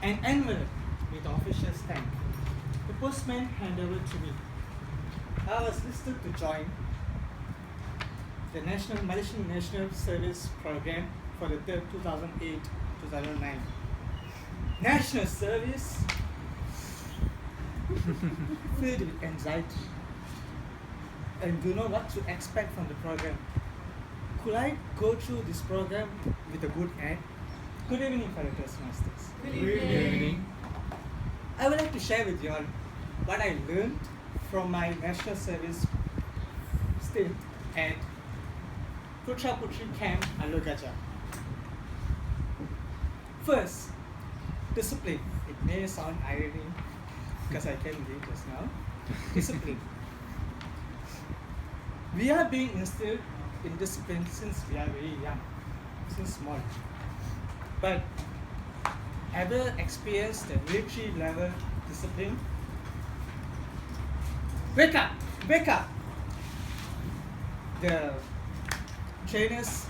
an envelope with official stamp. The postman handed over to me. I was listed to join the Malaysian National Service Program for the 2008-2009. National Service filled with anxiety and do know what to expect from the program. Could I go through this program with a good end? Good evening, fellow Toastmasters. Good evening. I would like to share with you all what I learned from my national service stint at Putra Putri Camp Alugaja. First, discipline. It may sound irony because I can't read just now. Discipline. We are being instilled in discipline since we are very young, since small. But ever experienced the military level discipline? Wake up! Wake up! The trainers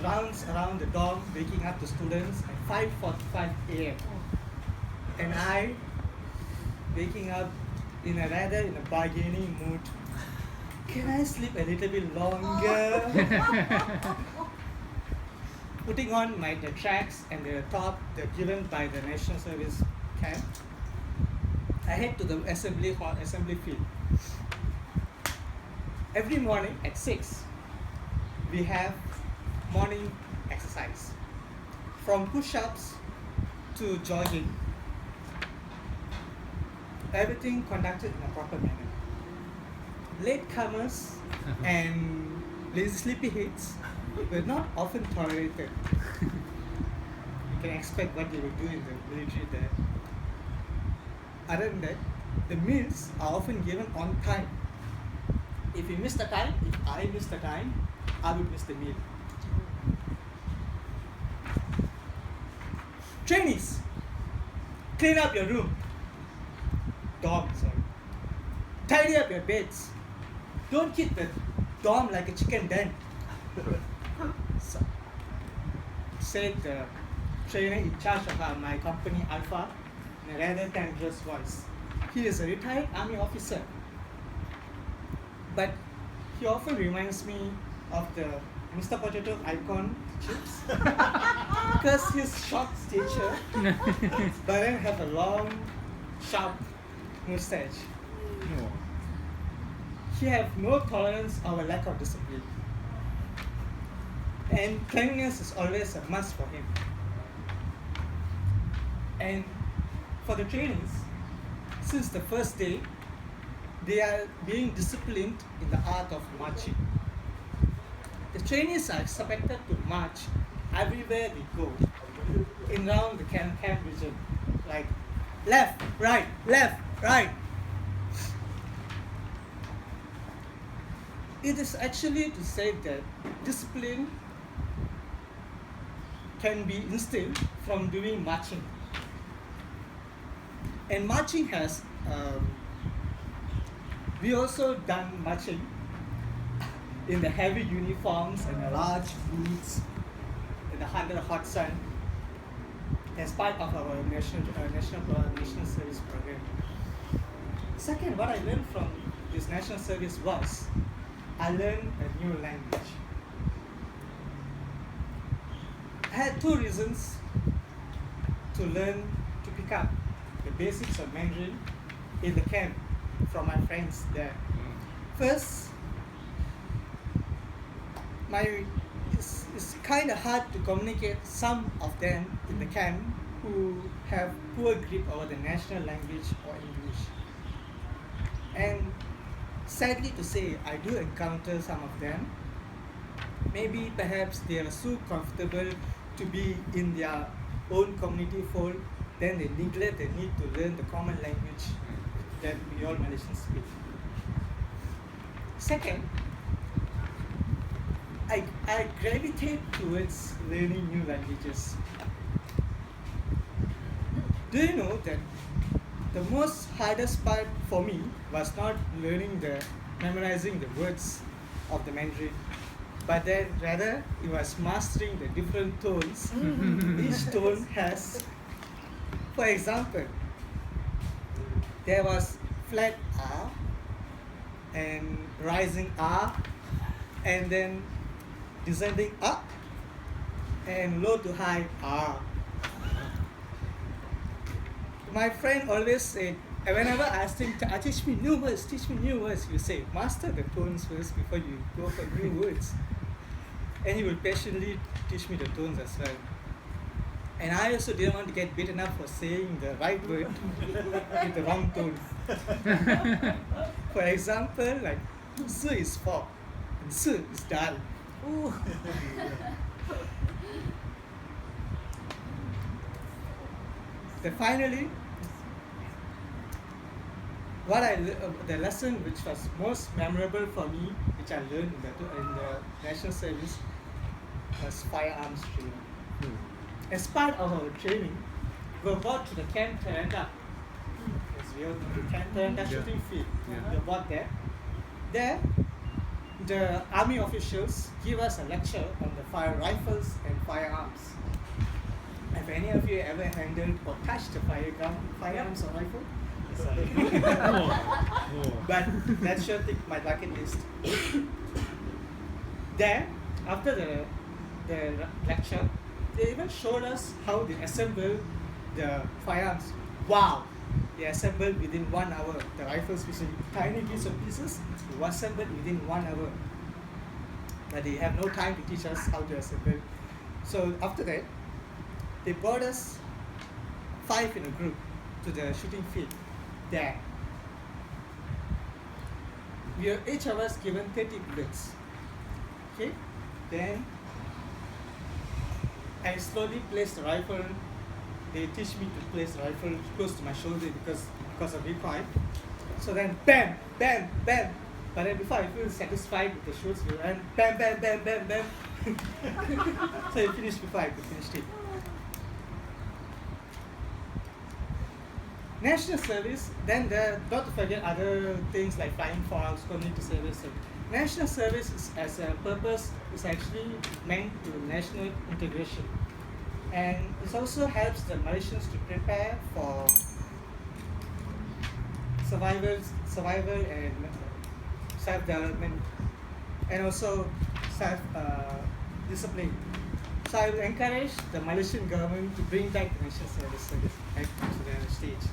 rounds around the dorm waking up the students at 5:45 a.m. And I waking up in a bargaining mood. Can I sleep a little bit longer? Putting on the tracks and the top given by the National Service camp, I head to the assembly field. Every morning at 6, we have morning exercise. From push-ups to jogging, everything conducted in a proper manner. Latecomers and lazy sleepyheads were not often tolerated. You can expect what they will do in the military there. Other than that, the meals are often given on time. If I miss the time, I will miss the meal. Trainees, clean up your room. Dorm, sorry. Tidy up your beds. Don't keep the dorm like a chicken den. Said the trainer in charge of my company Alpha in a rather thunderous voice. He is a retired army officer, but he often reminds me of the Mr. Potato icon chips because his short stature but then have a long, sharp mustache. He have no tolerance or a lack of discipline. And cleanliness is always a must for him. And for the trainees, since the first day, they are being disciplined in the art of marching. The trainees are expected to march everywhere they go, in round the camp region, like left, right, left, right. It is actually to say that discipline can be instilled from doing marching. And marching has, we also done marching in the heavy uniforms and the large boots in the hot sun as part of our national service program. Second, what I learned from this national service was I learned a new language. I had two reasons to pick up the basics of Mandarin in the camp from my friends there. First, it's kind of hard to communicate some of them in the camp who have poor grip over the national language or English. And sadly to say, I do encounter some of them. Maybe perhaps they are so comfortable to be in their own community fold, then they neglect the need to learn the common language that we all Malaysians speak. Second, I gravitate towards learning new languages. Do you know that the most hardest part for me was not memorizing the words of the Mandarin, but then rather it was mastering the different tones each tone has For example, there was flat R and rising R and then descending up and low to high R. My friend always said, and whenever I asked him, teach me new words, he would say, master the tones first before you go for new words. And he would patiently teach me the tones as well. And I also didn't want to get beaten up for saying the right word with the wrong tone. For example, like, "si" is for, and "si" is dal. Ooh. Then finally, the lesson which was most memorable for me, which I learned in the national service, was firearms training. As part of our training, we were brought to the Camp Terenda. As we all know, the Camp Terenda shooting field. We were brought there. There, the army officials give us a lecture on the rifles and firearms. Have any of you ever handled or touched a firearms or rifle? But that's sure tick my bucket list. There, after the lecture, they even showed us how they assemble the firearms. Wow! They assembled within 1 hour. The rifles, which are tiny bits of pieces, were assembled within 1 hour. But they have no time to teach us how to assemble. So after that, they brought us 5 in a group to the shooting field. There. We are each of us given 30 bullets. Okay? Then I slowly place the rifle. They teach me to place the rifle close to my shoulder because of recoil. So then bam, bam, bam. But then before I feel satisfied with the shots, we ran bam, bam, bam, bam, bam. So I finished before I could finish it. National service, then not to forget other things like flying fogs, community service. National service as a purpose is actually meant to national integration. And it also helps the Malaysians to prepare for survival and self-development, and also self-discipline. So I would encourage the Malaysian government to bring back the national service back to the stage.